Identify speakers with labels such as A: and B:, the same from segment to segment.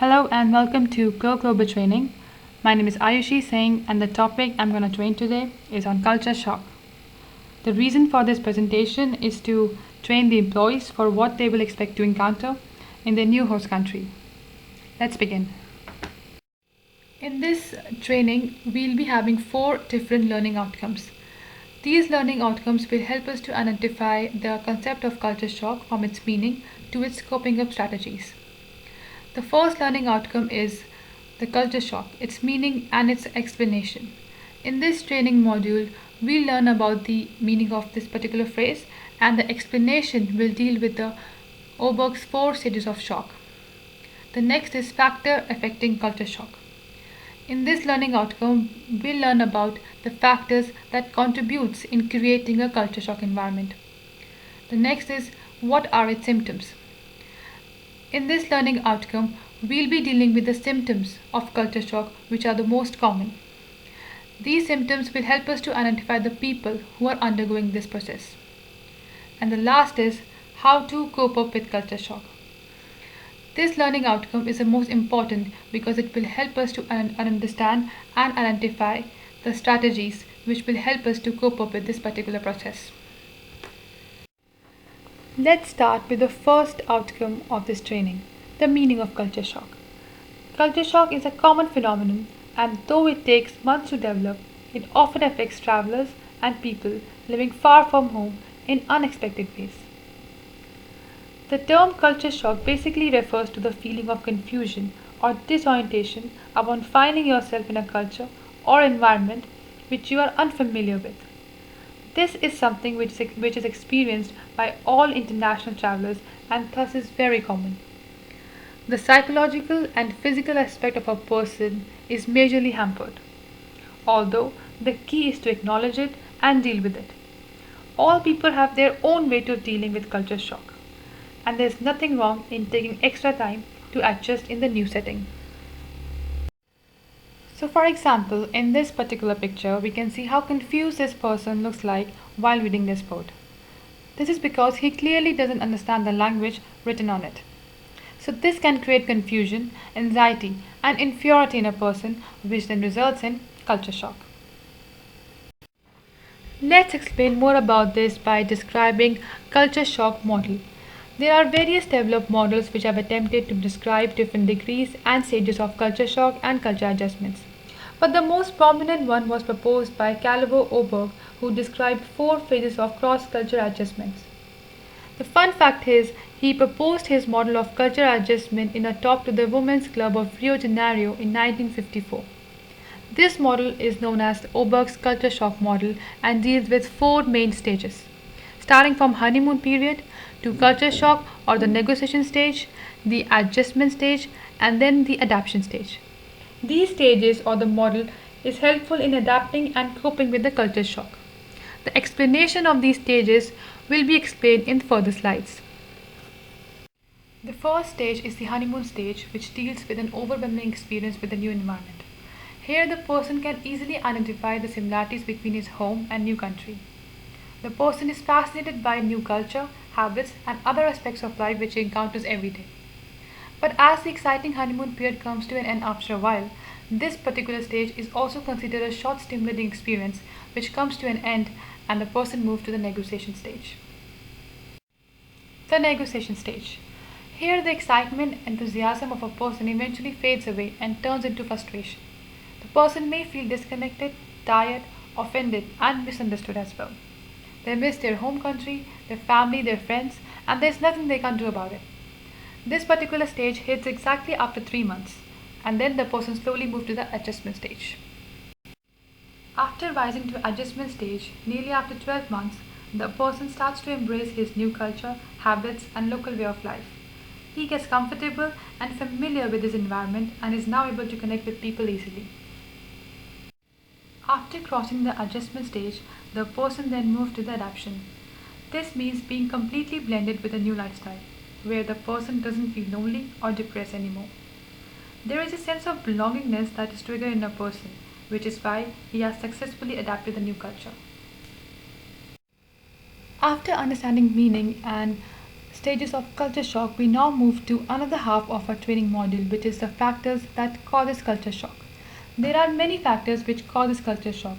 A: Hello and welcome to Go Global Training. My name is Ayushi Singh and the topic I'm going to train today is on culture shock. The reason for this presentation is to train the employees for what they will expect to encounter in their new host country. Let's begin. In this training, we'll be having 4 different learning outcomes. These learning outcomes will help us to identify the concept of culture shock from its meaning to its coping up strategies. The first learning outcome is the culture shock, its meaning and its explanation. In this training module, we learn about the meaning of this particular phrase and the explanation will deal with the Oberg's 4 stages of shock. The next is factor affecting culture shock. In this learning outcome, we'll learn about the factors that contributes in creating a culture shock environment. The next is what are its symptoms. In this learning outcome, we'll be dealing with the symptoms of culture shock which are the most common. These symptoms will help us to identify the people who are undergoing this process. And the last is how to cope up with culture shock. This learning outcome is the most important because it will help us to understand and identify the strategies which will help us to cope up with this particular process. Let's start with the first outcome of this training, the meaning of culture shock. Culture shock is a common phenomenon and though it takes months to develop, it often affects travelers and people living far from home in unexpected ways. The term culture shock basically refers to the feeling of confusion or disorientation upon finding yourself in a culture or environment which you are unfamiliar with. This is something which is experienced by all international travelers and thus is very common. The psychological and physical aspect of a person is majorly hampered, although the key is to acknowledge it and deal with it. All people have their own way to dealing with culture shock, and there is nothing wrong in taking extra time to adjust in the new setting. So for example, in this particular picture, we can see how confused this person looks like while reading this board. This is because he clearly doesn't understand the language written on it. So this can create confusion, anxiety and inferiority in a person which then results in culture shock. Let's explain more about this by describing culture shock model. There are various developed models which have attempted to describe different degrees and stages of culture shock and culture adjustments. But the most prominent one was proposed by Calvo Oberg, who described 4 phases of cross-culture adjustments. The fun fact is, he proposed his model of culture adjustment in a talk to the Women's Club of Rio de Janeiro in 1954. This model is known as Oberg's culture shock model and deals with 4 main stages, starting from honeymoon period to culture shock or the negotiation stage, the adjustment stage, and then the adaptation stage. These stages or the model is helpful in adapting and coping with the culture shock. The explanation of these stages will be explained in further slides. The first stage is the honeymoon stage, which deals with an overwhelming experience with the new environment. Here the person can easily identify the similarities between his home and new country. The person is fascinated by new culture, habits and other aspects of life which he encounters every day. But as the exciting honeymoon period comes to an end after a while, this particular stage is also considered a short stimulating experience which comes to an end and the person moves to the negotiation stage. The negotiation stage. Here the excitement and enthusiasm of a person eventually fades away and turns into frustration. The person may feel disconnected, tired, offended and misunderstood as well. They miss their home country, their family, their friends, and there's nothing they can do about it. This particular stage hits exactly after 3 months, and then the person slowly moves to the adjustment stage. After rising to adjustment stage, nearly after 12 months, the person starts to embrace his new culture, habits, and local way of life. He gets comfortable and familiar with his environment and is now able to connect with people easily. After crossing the adjustment stage, the person then moves to the adaptation. This means being completely blended with a new lifestyle, where the person doesn't feel lonely or depressed anymore. There is a sense of belongingness that is triggered in a person, which is why he has successfully adapted the new culture. After understanding meaning and stages of culture shock, we now move to another half of our training module, which is the factors that causes culture shock. There are many factors which causes culture shock,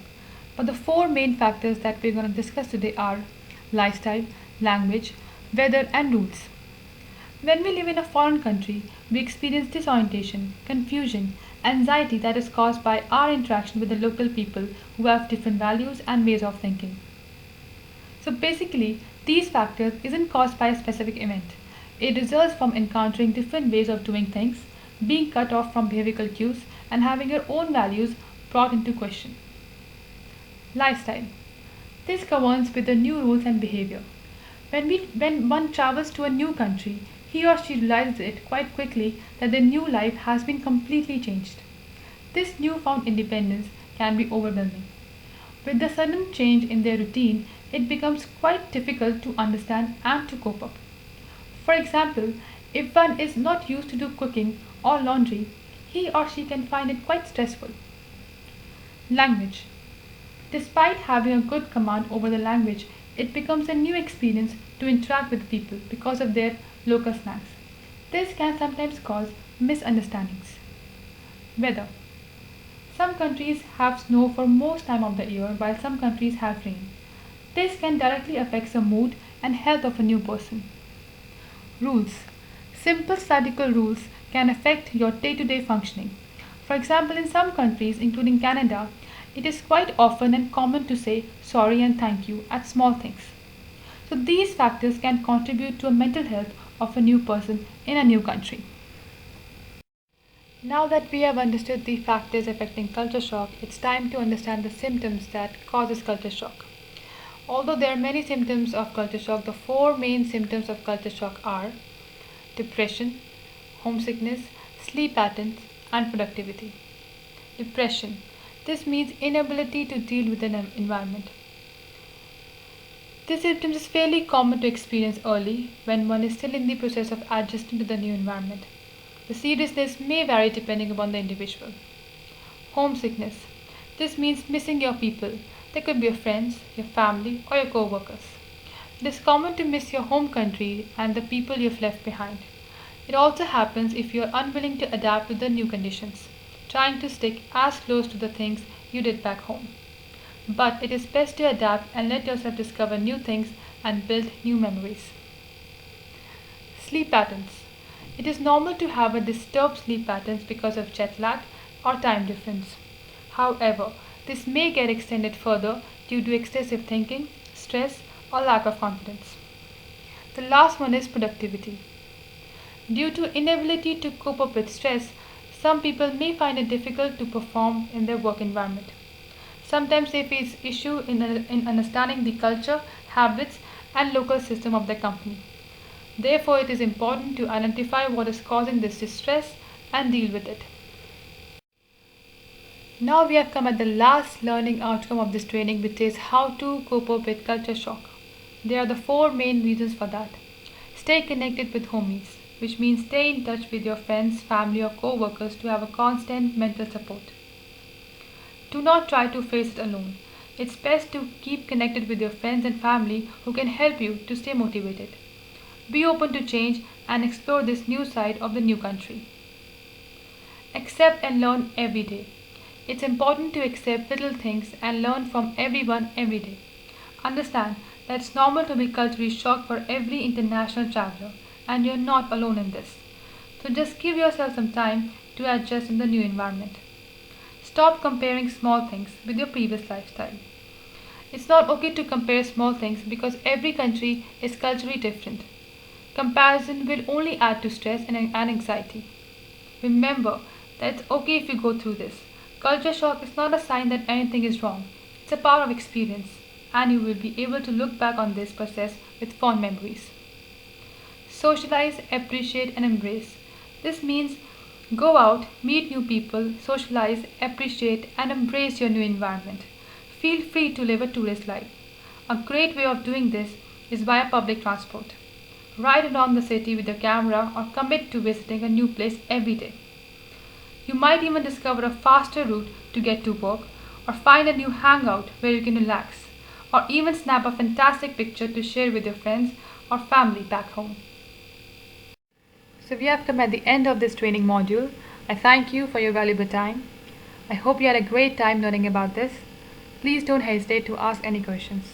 A: but the four main factors that we're going to discuss today are lifestyle, language, weather, and rules. When we live in a foreign country, we experience disorientation, confusion, anxiety that is caused by our interaction with the local people who have different values and ways of thinking. So basically, these factors isn't caused by a specific event. It results from encountering different ways of doing things, being cut off from behavioral cues, and having your own values brought into question. Lifestyle. This governs with the new rules and behavior. When one travels to a new country, he or she realizes it quite quickly that their new life has been completely changed. This newfound independence can be overwhelming. With the sudden change in their routine, it becomes quite difficult to understand and to cope up. For example, if one is not used to do cooking or laundry, he or she can find it quite stressful. Language. Despite having a good command over the language, it becomes a new experience to interact with people because of their local slangs. This can sometimes cause misunderstandings. Weather. Some countries have snow for most time of the year while some countries have rain. This can directly affect the mood and health of a new person. Rules. Simple statistical rules can affect your day-to-day functioning. For example, in some countries, including Canada, it is quite often and common to say sorry and thank you at small things. So these factors can contribute to a mental health of a new person in a new country. Now that we have understood the factors affecting culture shock, it's time to understand the symptoms that causes culture shock. Although there are many symptoms of culture shock, the four main symptoms of culture shock are depression, homesickness, sleep patterns, and productivity. Depression. This means inability to deal with an environment. This symptom is fairly common to experience early when one is still in the process of adjusting to the new environment. The seriousness may vary depending upon the individual. Homesickness. This means missing your people. They could be your friends, your family, or your co-workers. It is common to miss your home country and the people you've left behind. It also happens if you are unwilling to adapt to the new conditions, trying to stick as close to the things you did back home. But it is best to adapt and let yourself discover new things and build new memories. Sleep patterns. It is normal to have a disturbed sleep patterns because of jet lag or time difference. However, this may get extended further due to excessive thinking, stress, or lack of confidence. The last one is productivity. Due to inability to cope up with stress, some people may find it difficult to perform in their work environment. Sometimes they face issues in understanding the culture, habits, and local system of their company. Therefore, it is important to identify what is causing this distress and deal with it. Now we have come at the last learning outcome of this training, which is how to cope up with culture shock. There are the four main reasons for that. Stay connected with homies, which means stay in touch with your friends, family, or co-workers to have a constant mental support. Do not try to face it alone. It's best to keep connected with your friends and family who can help you to stay motivated. Be open to change and explore this new side of the new country. Accept and learn every day. It's important to accept little things and learn from everyone every day. Understand that it's normal to be culturally shocked for every international traveler, and you're not alone in this. So just give yourself some time to adjust in the new environment. Stop comparing small things with your previous lifestyle. It's not okay to compare small things because every country is culturally different. Comparison will only add to stress and anxiety. Remember that it's okay if you go through this. Culture shock is not a sign that anything is wrong. It's a part of experience, and you will be able to look back on this process with fond memories. Socialize, appreciate, and embrace. This means go out, meet new people, socialize, appreciate, and embrace your new environment. Feel free to live a tourist life. A great way of doing this is via public transport. Ride around the city with your camera or commit to visiting a new place every day. You might even discover a faster route to get to work, or find a new hangout where you can relax, or even snap a fantastic picture to share with your friends or family back home. So we have come at the end of this training module. I thank you for your valuable time. I hope you had a great time learning about this. Please don't hesitate to ask any questions.